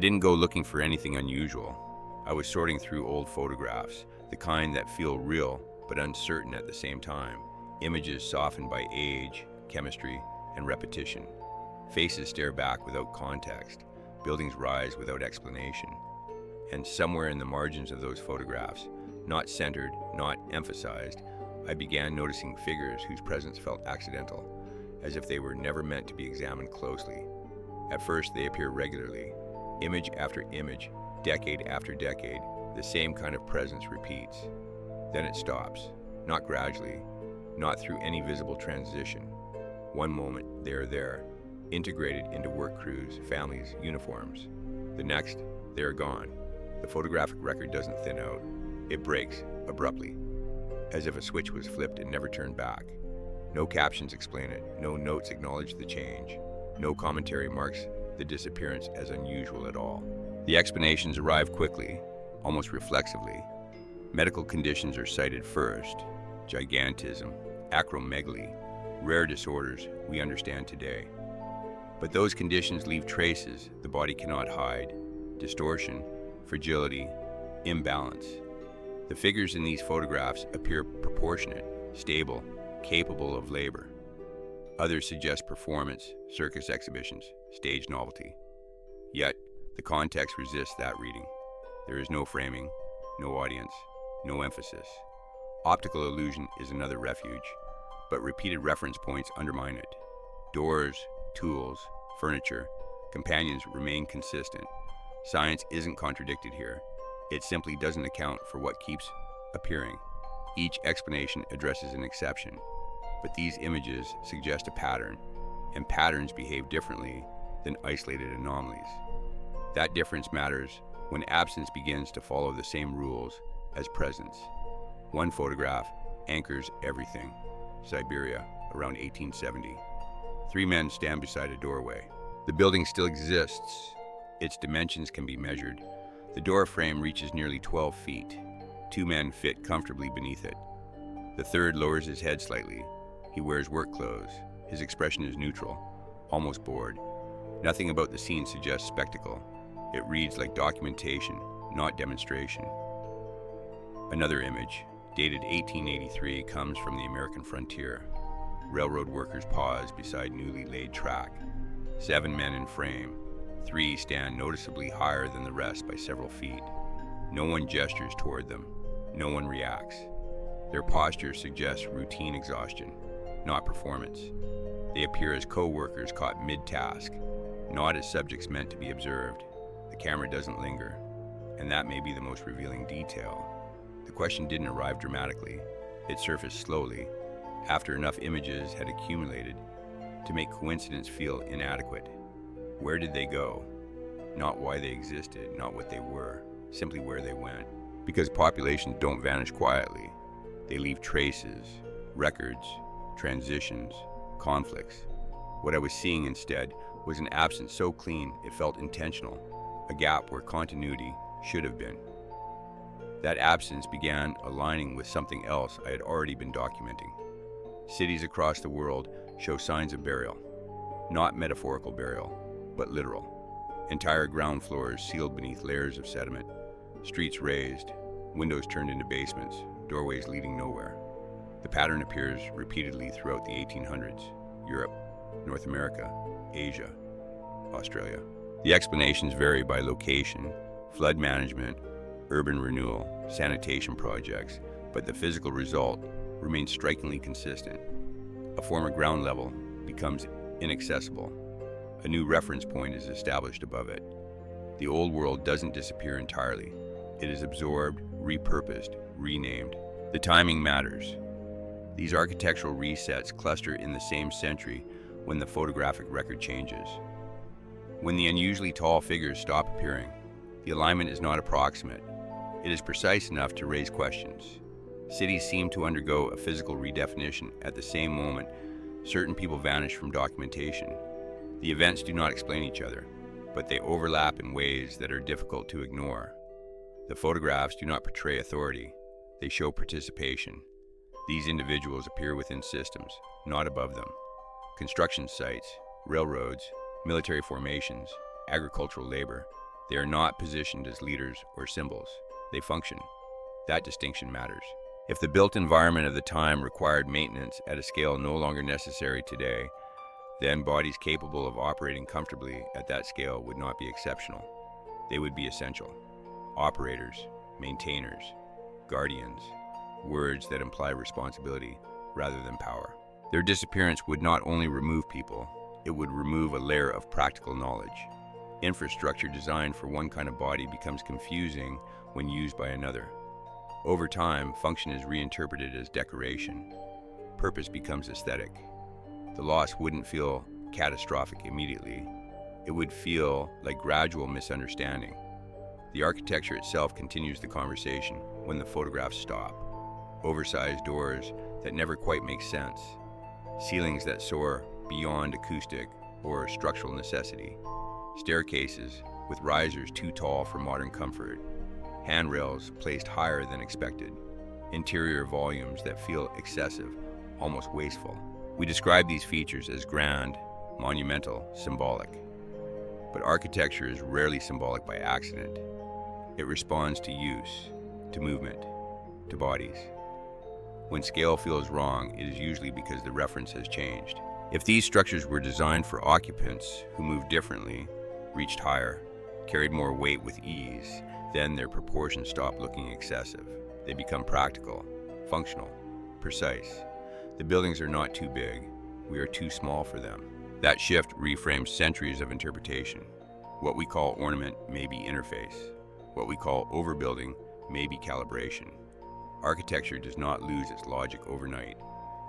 didn't go looking for anything unusual. I was sorting through old photographs, the kind that feel real but uncertain at the same time. Images softened by age, chemistry, and repetition. Faces stare back without context. Buildings rise without explanation. And somewhere in the margins of those photographs, not centered, not emphasized, I began noticing figures whose presence felt accidental, as if they were never meant to be examined closely. At first, they appear regularly. Image after image, decade after decade, the same kind of presence repeats. Then it stops, not gradually, not through any visible transition. One moment, they are there, integrated into work crews, families, uniforms. The next, they are gone. The photographic record doesn't thin out. It breaks, abruptly, as if a switch was flipped and never turned back. No captions explain it, no notes acknowledge the change, no commentary marks the disappearance as unusual at all. The explanations arrive quickly, almost reflexively. Medical conditions are cited first: gigantism, acromegaly, rare disorders we understand today. But those conditions leave traces the body cannot hide: distortion, fragility, imbalance. The figures in these photographs appear proportionate, stable, capable of labor. Others suggest performance, circus exhibitions, stage novelty. Yet, the context resists that reading. There is no framing, no audience, no emphasis. Optical illusion is another refuge, but repeated reference points undermine it. Doors, tools, furniture, companions remain consistent. Science isn't contradicted here. It simply doesn't account for what keeps appearing. Each explanation addresses an exception, but these images suggest a pattern, and patterns behave differently than isolated anomalies. That difference matters when absence begins to follow the same rules as presence. One photograph anchors everything. Siberia, around 1870. 3 men stand beside a doorway. The building still exists. Its dimensions can be measured. The door frame reaches nearly 12 feet. 2 men fit comfortably beneath it. The third lowers his head slightly. He wears work clothes. His expression is neutral, almost bored. Nothing about the scene suggests spectacle. It reads like documentation, not demonstration. Another image, dated 1883, comes from the American frontier. Railroad workers pause beside newly laid track. 7 men in frame. 3 stand noticeably higher than the rest by several feet. No one gestures toward them. No one reacts. Their posture suggests routine exhaustion, not performance. They appear as co-workers caught mid-task, not as subjects meant to be observed. The camera doesn't linger, and that may be the most revealing detail. The question didn't arrive dramatically. It surfaced slowly, after enough images had accumulated to make coincidence feel inadequate. Where did they go? Not why they existed, not what they were, simply where they went. Because populations don't vanish quietly. They leave traces, records, transitions, conflicts. What I was seeing instead was an absence so clean it felt intentional, a gap where continuity should have been. That absence began aligning with something else I had already been documenting. Cities across the world show signs of burial, not metaphorical burial, but literal. Entire ground floors sealed beneath layers of sediment, streets raised, windows turned into basements, doorways leading nowhere. The pattern appears repeatedly throughout the 1800s, Europe, North America, Asia, Australia. The explanations vary by location, flood management, urban renewal, sanitation projects, but the physical result remains strikingly consistent. A former ground level becomes inaccessible. A new reference point is established above it. The old world doesn't disappear entirely. It is absorbed, repurposed, renamed. The timing matters. These architectural resets cluster in the same century when the photographic record changes. When the unusually tall figures stop appearing, the alignment is not approximate. It is precise enough to raise questions. Cities seem to undergo a physical redefinition at the same moment certain people vanish from documentation. The events do not explain each other, but they overlap in ways that are difficult to ignore. The photographs do not portray authority. They show participation. These individuals appear within systems, not above them. Construction sites, railroads, military formations, agricultural labor. They are not positioned as leaders or symbols. They function. That distinction matters. If the built environment of the time required maintenance at a scale no longer necessary today, then bodies capable of operating comfortably at that scale would not be exceptional. They would be essential. Operators, maintainers, guardians, words that imply responsibility rather than power. Their disappearance would not only remove people, it would remove a layer of practical knowledge. Infrastructure designed for one kind of body becomes confusing when used by another. Over time, function is reinterpreted as decoration. Purpose becomes aesthetic. The loss wouldn't feel catastrophic immediately. It would feel like gradual misunderstanding. The architecture itself continues the conversation when the photographs stop. Oversized doors that never quite make sense. Ceilings that soar beyond acoustic or structural necessity. Staircases with risers too tall for modern comfort. Handrails placed higher than expected. Interior volumes that feel excessive, almost wasteful. We describe these features as grand, monumental, symbolic. But architecture is rarely symbolic by accident. It responds to use, to movement, to bodies. When scale feels wrong, it is usually because the reference has changed. If these structures were designed for occupants who moved differently, reached higher, carried more weight with ease, then their proportions stop looking excessive. They become practical, functional, precise. The buildings are not too big. We are too small for them. That shift reframes centuries of interpretation. What we call ornament may be interface. What we call overbuilding may be calibration. Architecture does not lose its logic overnight.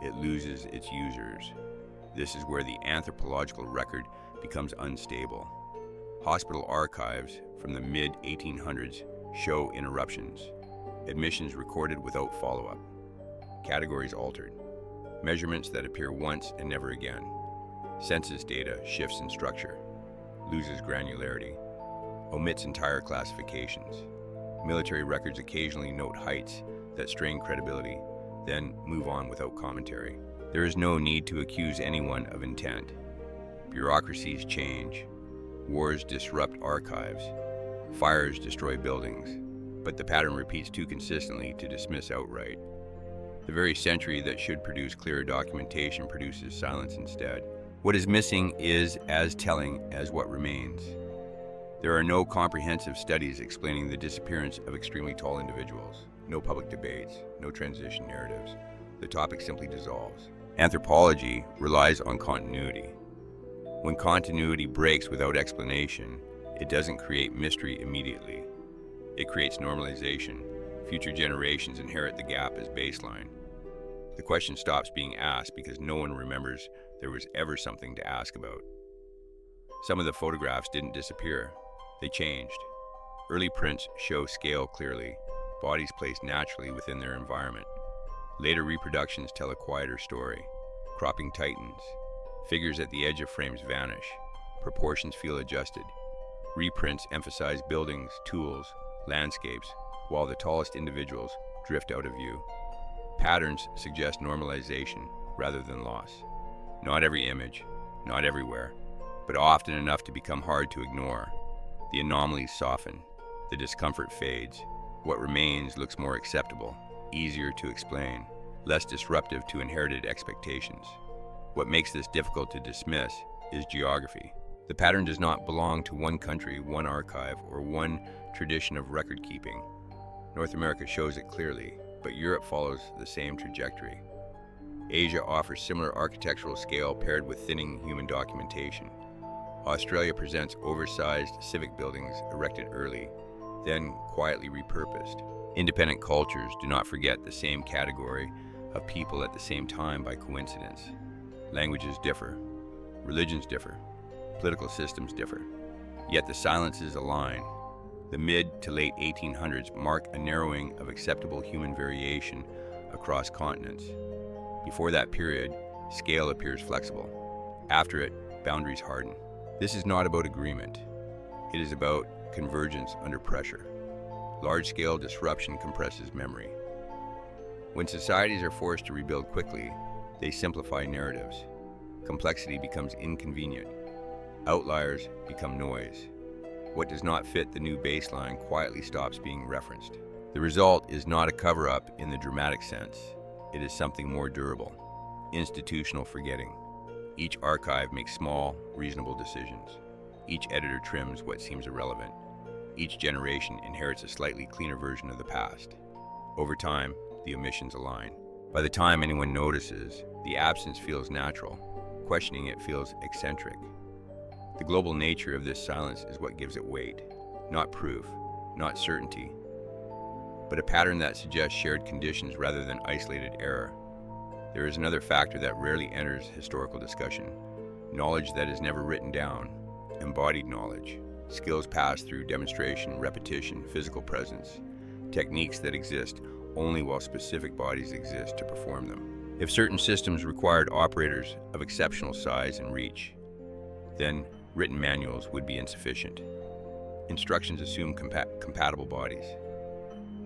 It loses its users. This is where the anthropological record becomes unstable. Hospital archives from the mid-1800s show interruptions. Admissions recorded without follow-up. Categories altered. Measurements that appear once and never again. Census data shifts in structure, loses granularity, omits entire classifications. Military records occasionally note heights that strain credibility, then move on without commentary. There is no need to accuse anyone of intent. Bureaucracies change. Wars disrupt archives. Fires destroy buildings. But the pattern repeats too consistently to dismiss outright. The very century that should produce clearer documentation produces silence instead. What is missing is as telling as what remains. There are no comprehensive studies explaining the disappearance of extremely tall individuals. No public debates, no transition narratives. The topic simply dissolves. Anthropology relies on continuity. When continuity breaks without explanation, it doesn't create mystery immediately. It creates normalization. Future generations inherit the gap as baseline. The question stops being asked because no one remembers there was ever something to ask about. Some of the photographs didn't disappear. They changed. Early prints show scale clearly, bodies placed naturally within their environment. Later reproductions tell a quieter story. Cropping tightens. Figures at the edge of frames vanish. Proportions feel adjusted. Reprints emphasize buildings, tools, landscapes, while the tallest individuals drift out of view. Patterns suggest normalization rather than loss. Not every image, not everywhere, but often enough to become hard to ignore. The anomalies soften. The discomfort fades. What remains looks more acceptable, easier to explain, less disruptive to inherited expectations. What makes this difficult to dismiss is geography. The pattern does not belong to one country, one archive, or one tradition of record keeping. North America shows it clearly, but Europe follows the same trajectory. Asia offers similar architectural scale paired with thinning human documentation. Australia presents oversized civic buildings erected early, then quietly repurposed. Independent cultures do not forget the same category of people at the same time by coincidence. Languages differ, religions differ, political systems differ, yet the silences align. The mid to late 1800s mark a narrowing of acceptable human variation across continents. Before that period, scale appears flexible. After it, boundaries harden. This is not about agreement. It is about convergence under pressure. Large-scale disruption compresses memory. When societies are forced to rebuild quickly, they simplify narratives. Complexity becomes inconvenient. Outliers become noise. What does not fit the new baseline quietly stops being referenced. The result is not a cover-up in the dramatic sense. It is something more durable. Institutional forgetting. Each archive makes small, reasonable decisions. Each editor trims what seems irrelevant. Each generation inherits a slightly cleaner version of the past. Over time, the omissions align. By the time anyone notices, the absence feels natural. Questioning it feels eccentric. The global nature of this silence is what gives it weight. Not proof, not certainty, but a pattern that suggests shared conditions rather than isolated error. There is another factor that rarely enters historical discussion: knowledge that is never written down, embodied knowledge, skills passed through demonstration, repetition, physical presence, techniques that exist only while specific bodies exist to perform them. If certain systems required operators of exceptional size and reach, then written manuals would be insufficient. Instructions assume compatible bodies.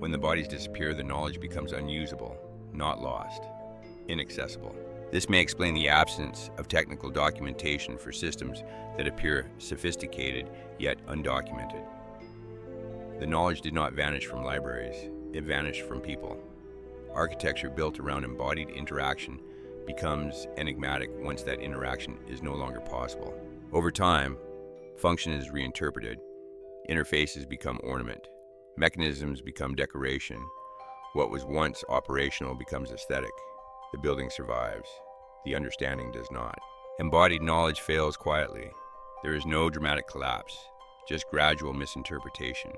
When the bodies disappear, the knowledge becomes unusable, not lost, inaccessible. This may explain the absence of technical documentation for systems that appear sophisticated yet undocumented. The knowledge did not vanish from libraries, it vanished from people. Architecture built around embodied interaction becomes enigmatic once that interaction is no longer possible. Over time, function is reinterpreted, interfaces become ornament, mechanisms become decoration. What was once operational becomes aesthetic. The building survives, the understanding does not. Embodied knowledge fails quietly. There is no dramatic collapse, just gradual misinterpretation.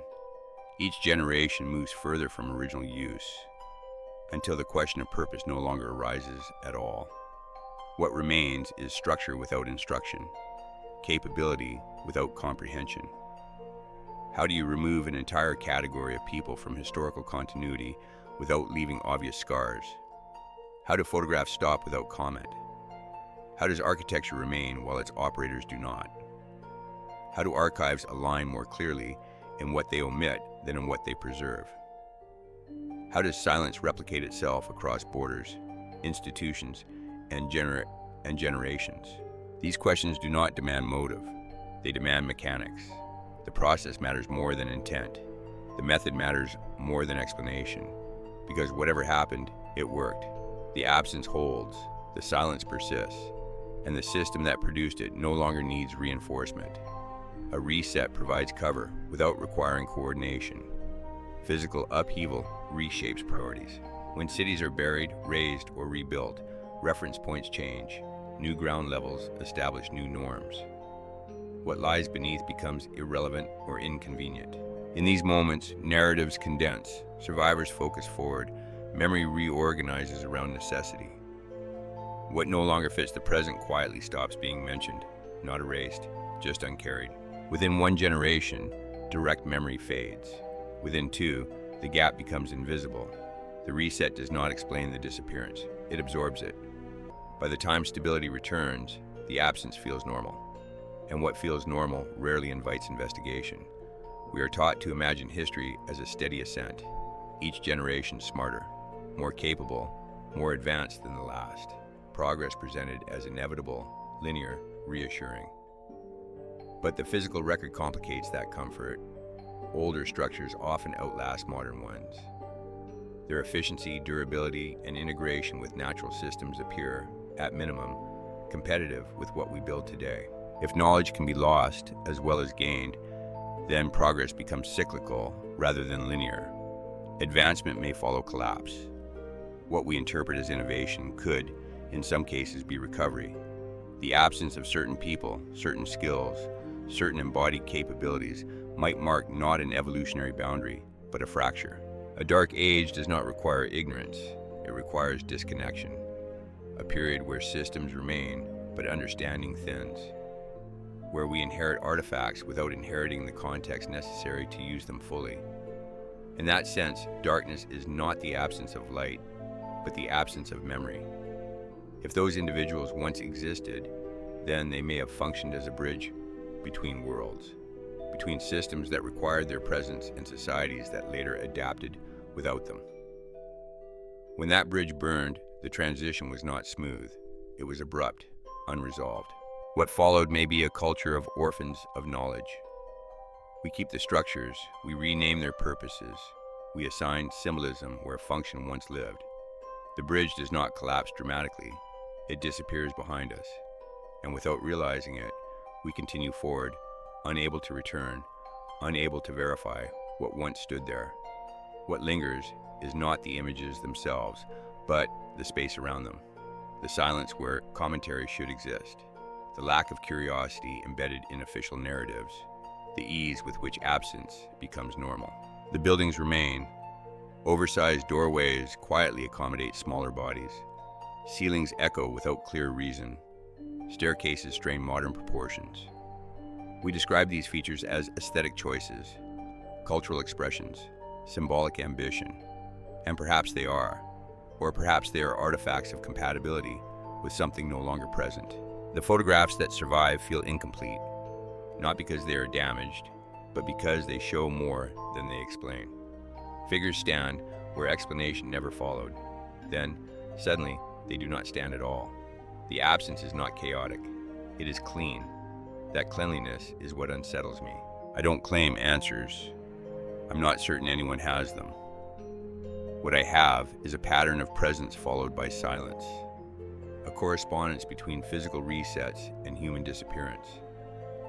Each generation moves further from original use, until the question of purpose no longer arises at all. What remains is structure without instruction, capability without comprehension. How do you remove an entire category of people from historical continuity without leaving obvious scars? How do photographs stop without comment? How does architecture remain while its operators do not? How do archives align more clearly in what they omit than in what they preserve? How does silence replicate itself across borders, institutions, and generations? These questions do not demand motive, they demand mechanics. The process matters more than intent. The method matters more than explanation. Because whatever happened, it worked. The absence holds, the silence persists, and the system that produced it no longer needs reinforcement. A reset provides cover without requiring coordination. Physical upheaval reshapes priorities. When cities are buried, razed, or rebuilt, reference points change. New ground levels establish new norms. What lies beneath becomes irrelevant or inconvenient. In these moments, narratives condense, survivors focus forward, memory reorganizes around necessity. What no longer fits the present quietly stops being mentioned, not erased, just uncarried. Within one generation, direct memory fades. Within two, the gap becomes invisible. The reset does not explain the disappearance, it absorbs it. By the time stability returns, the absence feels normal. And what feels normal rarely invites investigation. We are taught to imagine history as a steady ascent, each generation smarter, more capable, more advanced than the last. Progress presented as inevitable, linear, reassuring. But the physical record complicates that comfort. Older structures often outlast modern ones. Their efficiency, durability, and integration with natural systems appear, at minimum, competitive with what we build today. If knowledge can be lost as well as gained, then progress becomes cyclical rather than linear. Advancement may follow collapse. What we interpret as innovation could, in some cases, be recovery. The absence of certain people, certain skills, certain embodied capabilities might mark not an evolutionary boundary, but a fracture. A dark age does not require ignorance, it requires disconnection. A period where systems remain, but understanding thins. Where we inherit artifacts without inheriting the context necessary to use them fully. In that sense, darkness is not the absence of light, but the absence of memory. If those individuals once existed, then they may have functioned as a bridge between worlds, between systems that required their presence and societies that later adapted without them. When that bridge burned, the transition was not smooth. It was abrupt, unresolved. What followed may be a culture of orphans of knowledge. We keep the structures, we rename their purposes, we assign symbolism where function once lived. The bridge does not collapse dramatically, it disappears behind us. And without realizing it, we continue forward, unable to return, unable to verify what once stood there. What lingers is not the images themselves, but the space around them. The silence where commentary should exist. The lack of curiosity embedded in official narratives. The ease with which absence becomes normal. The buildings remain. Oversized doorways quietly accommodate smaller bodies. Ceilings echo without clear reason. Staircases strain modern proportions. We describe these features as aesthetic choices, cultural expressions, symbolic ambition, and perhaps they are, or perhaps they are artifacts of compatibility with something no longer present. The photographs that survive feel incomplete, not because they are damaged, but because they show more than they explain. Figures stand where explanation never followed. Then, suddenly, they do not stand at all. The absence is not chaotic. It is clean. That cleanliness is what unsettles me. I don't claim answers. I'm not certain anyone has them. What I have is a pattern of presence followed by silence. A correspondence between physical resets and human disappearance.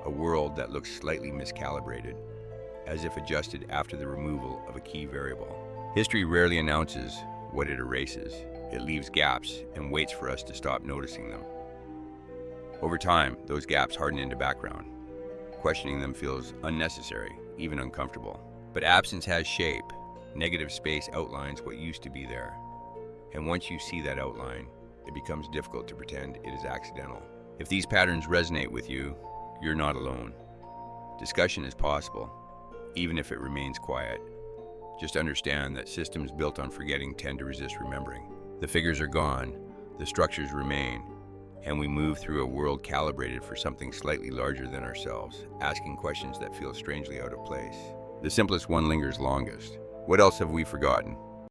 A world that looks slightly miscalibrated, as if adjusted after the removal of a key variable. History rarely announces what it erases. It leaves gaps and waits for us to stop noticing them. Over time, those gaps harden into background. Questioning them feels unnecessary, even uncomfortable. But absence has shape. Negative space outlines what used to be there. And once you see that outline, it becomes difficult to pretend it is accidental. If these patterns resonate with you, you're not alone. Discussion is possible, even if it remains quiet. Just understand that systems built on forgetting tend to resist remembering. The figures are gone, the structures remain, and we move through a world calibrated for something slightly larger than ourselves, asking questions that feel strangely out of place. The simplest one lingers longest. What else have we forgotten?